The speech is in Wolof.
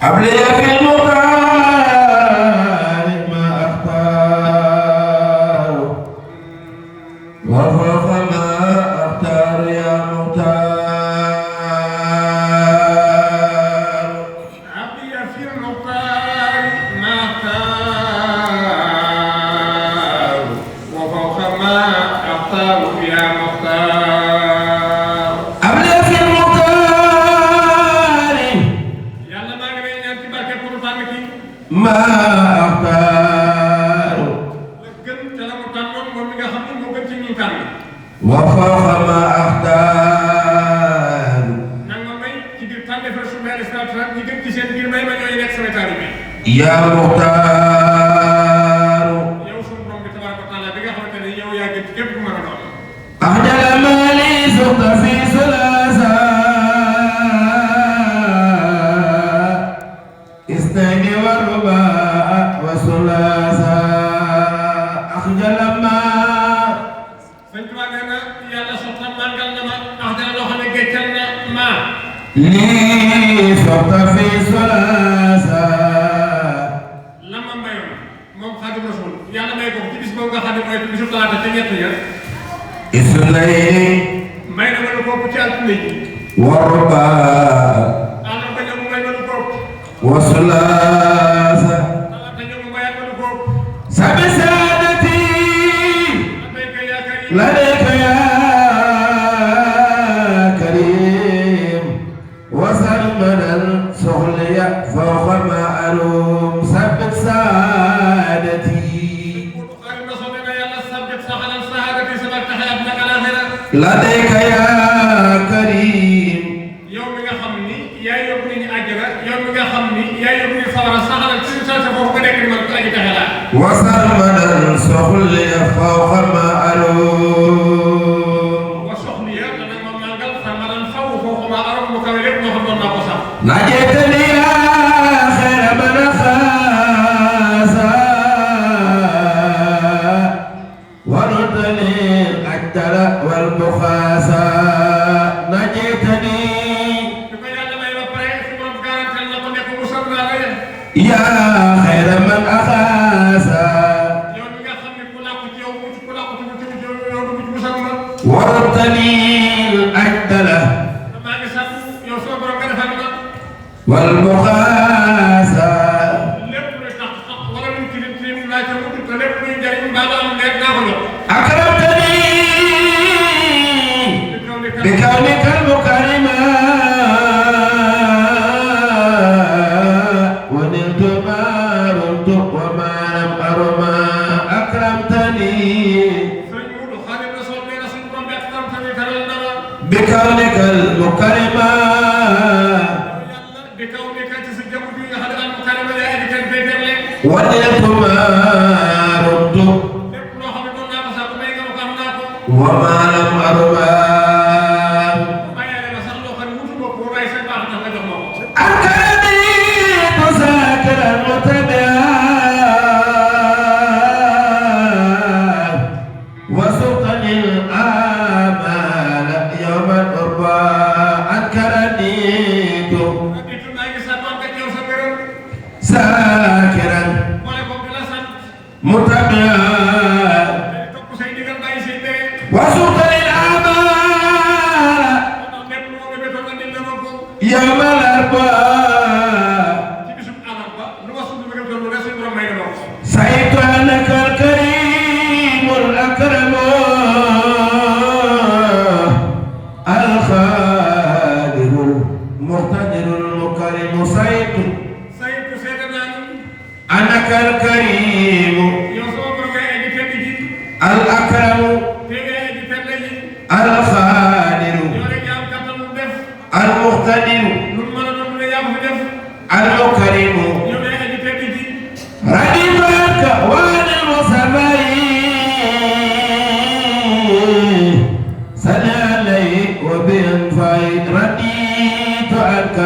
أبلي في المختار ما أختار وفوق ما أختار يا مختار أبلي في المختار ما أختار وفوق ما أختار يا مختار أبلي في المختار yàlla maa ngi lay ñaan ci barke pour tànn ki ما أختار la gën te la mu tànnoon moom mi nga xam ne moo gën ci ñi tànn وفوق ما أختار nang ma may ci biir tànn fa su mel islam ñi gën ci seen biir may ma ñooy nekk sama taalibe يا مختار yow suñu borom bi tabaraka wa taala bi nga xamante ne yow yaa gën ci képp ku mën a doon أعجل ما لي سقط في ثلاثة اثنين ورباع وثلاثة أخجل ما sëñ Tuubaa nee na yàlla soxla màngal na ma ndax dina loo xam ne géccal na ma لي سقط في ثلاثة la ma mayoon moom Xaadimu Rasuul yàlla may ko ci bis boobu nga xam ne mooy bisu talaata ca ñett ya اثنين may na ma lu ko ci altine ji ورباع àllarba ñëw mu may ma lu ko وثلاثة talaata ñëw mu mayaat ma lu ko سبسادتي labbayka yaa kariim لديك يا كريم وسلمنا السخلي فوق ما ألوم ثبت سعادتي Xaadimu Rasuul nee na yàlla sabbit saxalal sahaadati sabak taxayaat nag alaaxira لديك يا كريم yow mi nga xam ni yaay yóbbu nit ñi àjjana yow mi nga xam ni yaay yóbbu nit sawara saxalal ci sa foofu nga nekk ni man ko aji taxe laa وسلمنا السخلي فوق ما ألوم wa soxli ya dana ma màngal samalan faw foofu ma arom mu kawe lépp moo xam doon naa ko sax نجيتني يا خير من خاسا ورد لي الأجل والبخاسا نجيتني bi ko yàlla may ba pare su borom garantal na ko nekk musal naa la yem يا خير من أخاسا yow mi nga xam ne ku làkku ci yow mucc ku làkku ci mucc yow du mucc musal ma ورد لي الأجل maa ngi sàkku yow sama borom nga defal ma والبخاسا lépp luy tax tax wala luy tilim tilim laa ca mucc te lépp luy jariñ mbaa nga am leer naa ko jox أكرمتني بكونك المكرم ونلت ما رمت وما لم أرما أكرمتني sëriñ Muudu Xaadimu Rasuul nee na suñu borom bi ak tam tamit teral na la بكونك المكرم yàlla di kaw ni kan ci sa jëmm bi nga xam ne al mukarrama yaa indi kenn fay terle ونلت ما رمت lépp loo xam ne doon naa ko sax may nga ma ko am naa ko وما لم أرما mayaale ma sax loo xam ne wutu bopp boo bàyyi seen baax tax nga jox ma ko أكرمني تذاكر المتبعات وسقني الآمال يوم الأربعاء أنكرني itu maa ngi sàmmoon ka yow sa gërëm ساكرا boole ko di la sant متبعا di topp say digal bàyyi say tere وسقني الآمال lépp lu ma bébétoon nga dindi ma ko يوم الأربعاء ci bisub àllarba lu ma sunu bëgg doon lu ne suñu borom may na ma ko سعيت أنك الكريم الأكرم الخادم المقتدر المكرم سعيت saytu seeta naa ni أنك الكريم yow sama borom ngay indi tedd ji الأكرم te ngay indi tedd ji الخادم yow rek yaa am kattan lu def المقتدر lu mën a doon lu ne yaa ko fi def المكرم yow ngay indi tedd ji رديفك وأنا المسمى صلى عليه وبأنفعي رديت عنك